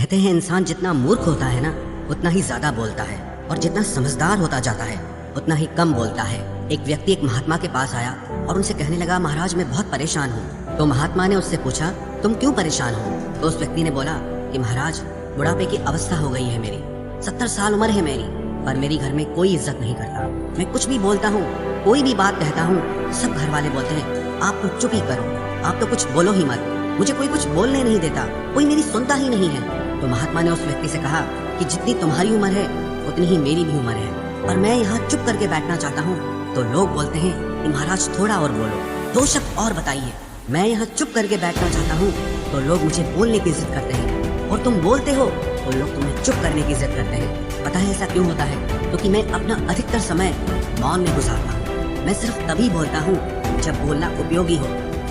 कहते हैं इंसान जितना मूर्ख होता है ना उतना ही ज्यादा बोलता है, और जितना समझदार होता जाता है उतना ही कम बोलता है। एक व्यक्ति एक महात्मा के पास आया और उनसे कहने लगा, महाराज मैं बहुत परेशान हूँ। तो महात्मा ने उससे पूछा, तुम क्यों परेशान हो? तो उस व्यक्ति ने बोला कि महाराज बुढ़ापे की अवस्था हो गई है मेरी, 70 साल उम्र है मेरी, पर मेरी घर में कोई इज्जत नहीं करता। मैं कुछ भी बोलता हूँ, कोई भी बात कहता हूँ, सब घर वाले बोलते हैं आप तो चुप ही करो, आप तो कुछ बोलो ही मत, मुझे कोई कुछ बोलने नहीं देता, कोई मेरी सुनता ही नहीं है। तो महात्मा ने उस व्यक्ति से कहा कि जितनी तुम्हारी उम्र है उतनी ही मेरी भी उम्र है, और मैं यहाँ चुप करके बैठना चाहता हूँ। तो लोग बोलते हैं कि महाराज थोड़ा और बोलो, 2 शब्द और बताइए। मैं यहाँ चुप करके बैठना चाहता हूँ तो लोग मुझे बोलने की जिद करते हैं, और तुम बोलते हो तो लोग तुम्हें चुप करने की जिद करते हैं। पता है ऐसा क्यों होता है? क्योंकि मैं अपना अधिकतर समय मौन में गुजारता हूँ। मैं सिर्फ तभी बोलता हूँ जब बोलना उपयोगी हो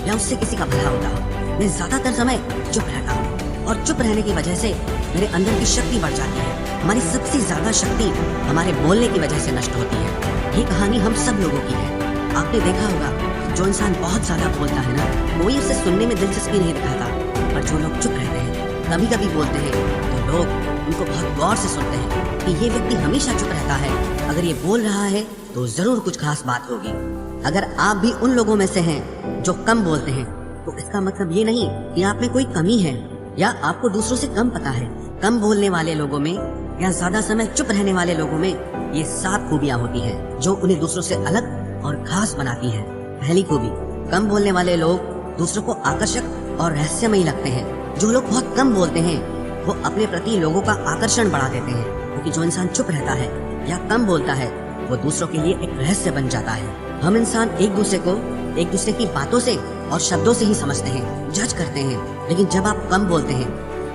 या उससे किसी का भला होता हो। मैं ज्यादातर समय चुप रहता हूँ, और चुप रहने की वजह से मेरे अंदर की शक्ति बढ़ जाती है। हमारी सबसे ज्यादा शक्ति हमारे बोलने की वजह से नष्ट होती है। ये कहानी हम सब लोगों की है। आपने देखा होगा जो इंसान बहुत ज्यादा बोलता है ना, कोई उसे सुनने में दिलचस्पी नहीं दिखाता, पर जो लोग चुप रहते हैं, कभी कभी बोलते हैं, तो लोग उनको बहुत गौर से सुनते हैं कि ये व्यक्ति हमेशा चुप रहता है, अगर ये बोल रहा है तो जरूर कुछ खास बात होगी। अगर आप भी उन लोगों में से हैं जो कम बोलते हैं, तो इसका मतलब ये नहीं कि आप में कोई कमी है या आपको दूसरों से कम पता है। कम बोलने वाले लोगों में या ज्यादा समय चुप रहने वाले लोगों में ये 7 खूबियां होती हैं जो उन्हें दूसरों से अलग और खास बनाती हैं। पहली खूबी, कम बोलने वाले लोग दूसरों को आकर्षक और रहस्यमयी लगते हैं। जो लोग बहुत कम बोलते हैं वो अपने प्रति लोगों का आकर्षण बढ़ा देते हैं, क्योंकि जो इंसान चुप रहता है या कम बोलता है वो दूसरों के लिए एक रहस्य बन जाता है। हम इंसान एक दूसरे की बातों से और शब्दों से ही समझते हैं, जज करते हैं, लेकिन जब आप कम बोलते हैं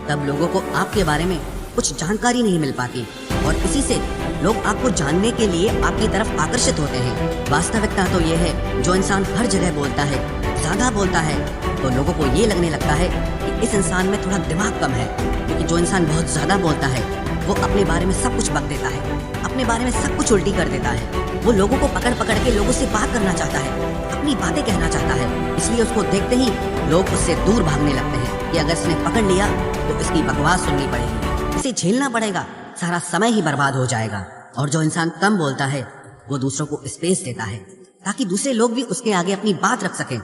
तब लोगों को आपके बारे में कुछ जानकारी नहीं मिल पाती, और इसी से लोग आपको जानने के लिए आपकी तरफ आकर्षित होते हैं। वास्तविकता तो ये है, जो इंसान हर जगह बोलता है, ज्यादा बोलता है, तो लोगों को ये लगने लगता है कि इस इंसान में थोड़ा दिमाग कम है। क्योंकि जो इंसान बहुत ज्यादा बोलता है वो अपने बारे में सब कुछ बक देता है, अपने बारे में सब कुछ उल्टी कर देता है। वो लोगों को पकड़ पकड़ के लोगों से बात करना चाहता है, अपनी बातें कहना चाहता है, इसलिए उसको देखते ही लोग उससे दूर भागने लगते हैं कि अगर इसने पकड़ लिया तो इसकी बकवास सुननी पड़ेगी, इसे झेलना पड़ेगा, सारा समय ही बर्बाद हो जाएगा। और जो इंसान कम बोलता है वो दूसरों को स्पेस देता है ताकि दूसरे लोग भी उसके आगे अपनी बात रख सकें,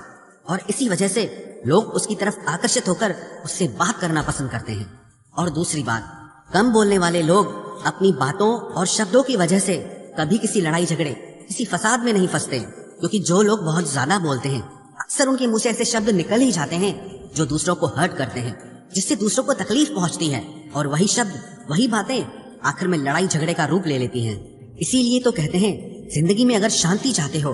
और इसी वजह से लोग उसकी तरफ आकर्षित होकर उससे बात करना पसंद करते हैं। और दूसरी बात, कम बोलने वाले लोग अपनी बातों और शब्दों की वजह से कभी किसी लड़ाई झगड़े, किसी फसाद में नहीं फंसते, क्योंकि जो लोग बहुत ज्यादा बोलते हैं अक्सर उनके मुंह से ऐसे शब्द निकल ही जाते हैं जो दूसरों को हर्ट करते हैं, जिससे दूसरों को तकलीफ पहुंचती है, और वही शब्द, वही बातें आखिर में लड़ाई झगड़े का रूप ले लेती हैं। इसीलिए तो कहते हैं, जिंदगी में अगर शांति चाहते हो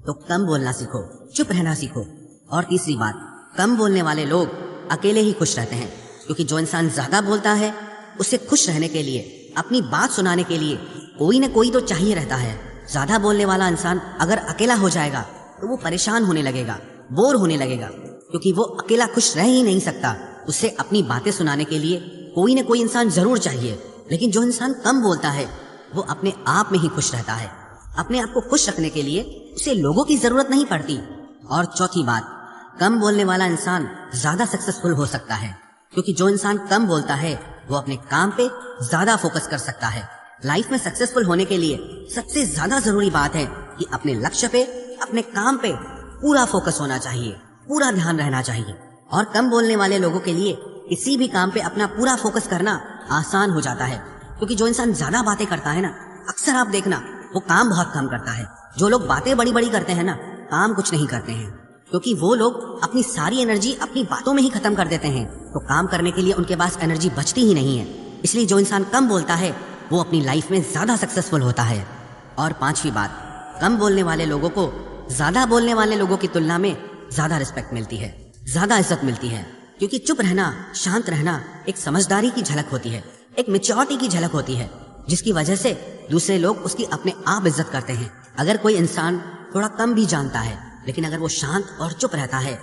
तो कम बोलना सीखो, चुप रहना सीखो। और तीसरी बात, कम बोलने वाले लोग अकेले ही खुश रहते हैं, क्योंकि जो इंसान ज्यादा बोलता है उसे खुश रहने के लिए, अपनी बात सुनाने के लिए कोई न कोई तो चाहिए रहता है। ज्यादा बोलने वाला इंसान अगर अकेला हो जाएगा तो वो परेशान होने लगेगा, बोर होने लगेगा, क्योंकि वो अकेला खुश रह ही नहीं सकता। उसे अपनी बातें सुनाने के लिए कोई न कोई इंसान जरूर चाहिए। लेकिन जो इंसान कम बोलता है वो अपने आप में ही खुश रहता है, अपने आप को खुश रखने के लिए उसे लोगों की जरूरत नहीं पड़ती। और चौथी बात, कम बोलने वाला इंसान ज्यादा सक्सेसफुल हो सकता है, क्योंकि जो इंसान कम बोलता है वो अपने काम पे ज्यादा फोकस कर सकता है। लाइफ में सक्सेसफुल होने के लिए सबसे ज्यादा जरूरी बात है कि अपने लक्ष्य पे, अपने काम पे पूरा फोकस होना चाहिए, पूरा ध्यान रहना चाहिए। और कम बोलने वाले लोगों के लिए किसी भी काम पे अपना पूरा फोकस करना आसान हो जाता है, क्योंकि जो इंसान ज्यादा बातें करता है ना, अक्सर आप देखना वो काम बहुत कम करता है। जो लोग बातें बड़ी बड़ी करते हैं ना, काम कुछ नहीं करते हैं, क्योंकि वो लोग अपनी सारी एनर्जी अपनी बातों में ही खत्म कर देते हैं, तो काम करने के लिए उनके पास एनर्जी बचती ही नहीं है। इसलिए जो इंसान कम बोलता है वो अपनी लाइफ में ज्यादा सक्सेसफुल होता है। और पांचवी बात, कम बोलने वाले लोगों को ज्यादा बोलने वाले लोगों की तुलना में ज्यादा रिस्पेक्ट मिलती है, ज्यादा इज्जत मिलती है, क्योंकि चुप रहना, शांत रहना एक समझदारी की झलक होती है, एक मैच्योरिटी की झलक होती है, जिसकी वजह से दूसरे लोग उसकी अपने आप इज्जत करते हैं। अगर कोई इंसान थोड़ा कम भी जानता है, लेकिन अगर वो शांत और चुप रहता है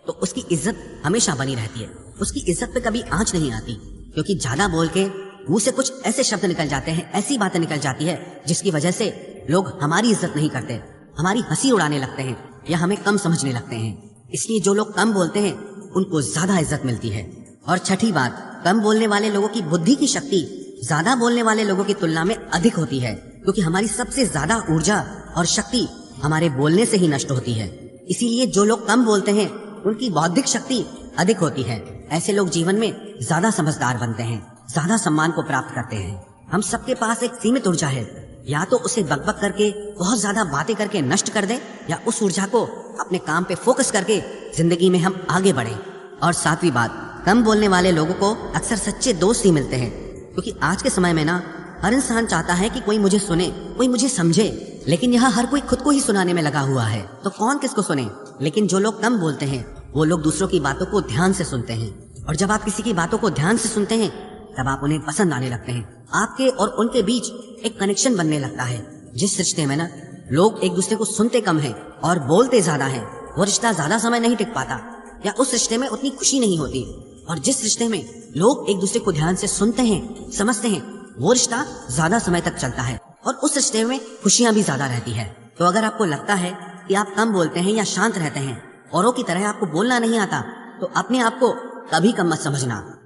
तो उसकी इज्जत हमेशा बनी रहती है, उसकी इज्जत पे कभी आंच नहीं आती, क्योंकि ज्यादा बोल के मुंह से कुछ ऐसे शब्द निकल जाते हैं, ऐसी बातें निकल जाती है जिसकी वजह से लोग हमारी इज्जत नहीं करते, हमारी हंसी उड़ाने लगते हैं या हमें कम समझने लगते हैं। इसलिए जो लोग कम बोलते हैं उनको ज्यादा इज्जत मिलती है। और छठी बात, कम बोलने वाले लोगों की बुद्धि की शक्ति ज्यादा बोलने वाले लोगों की तुलना में अधिक होती है, क्योंकि हमारी सबसे ज्यादा ऊर्जा और शक्ति हमारे बोलने से ही नष्ट होती है। इसीलिए जो लोग कम बोलते हैं उनकी बौद्धिक शक्ति अधिक होती है। ऐसे लोग जीवन में ज्यादा समझदार बनते हैं, ज्यादा सम्मान को प्राप्त करते हैं। हम सबके पास एक सीमित ऊर्जा है, या तो उसे बकबक करके बहुत ज्यादा बातें करके नष्ट कर दें, या उस ऊर्जा को अपने काम पे फोकस करके जिंदगी में हम आगे बढ़ें। और सातवीं बात, कम बोलने वाले लोगों को अक्सर सच्चे दोस्त ही मिलते हैं, क्योंकि आज के समय में ना हर इंसान चाहता है कि कोई मुझे सुने, कोई मुझे समझे, लेकिन यहाँ हर कोई खुद को ही सुनाने में लगा हुआ है, तो कौन किसको सुने। लेकिन जो लोग कम बोलते हैं वो लोग दूसरों की बातों को ध्यान से सुनते हैं, और जब आप किसी की बातों को ध्यान से सुनते हैं तब आप उन्हें पसंद आने लगते हैं। आपके और उनके बीच एक कनेक्शन बनने लगता है। जिस रिश्ते में ना लोग एक दूसरे को सुनते कम हैं और बोलते ज्यादा हैं, वो रिश्ता ज्यादा समय नहीं टिक पाता, या उस रिश्ते में उतनी खुशी नहीं होती। और जिस रिश्ते में लोग एक दूसरे को ध्यान से सुनते हैं, समझते हैं, वो रिश्ता ज्यादा समय तक चलता है और उस रिश्ते में खुशियां भी ज्यादा रहती है। तो अगर आपको लगता है कि आप कम बोलते हैं या शांत रहते हैं, औरों की तरह आपको बोलना नहीं आता, तो अपने आप को कभी कम मत समझना।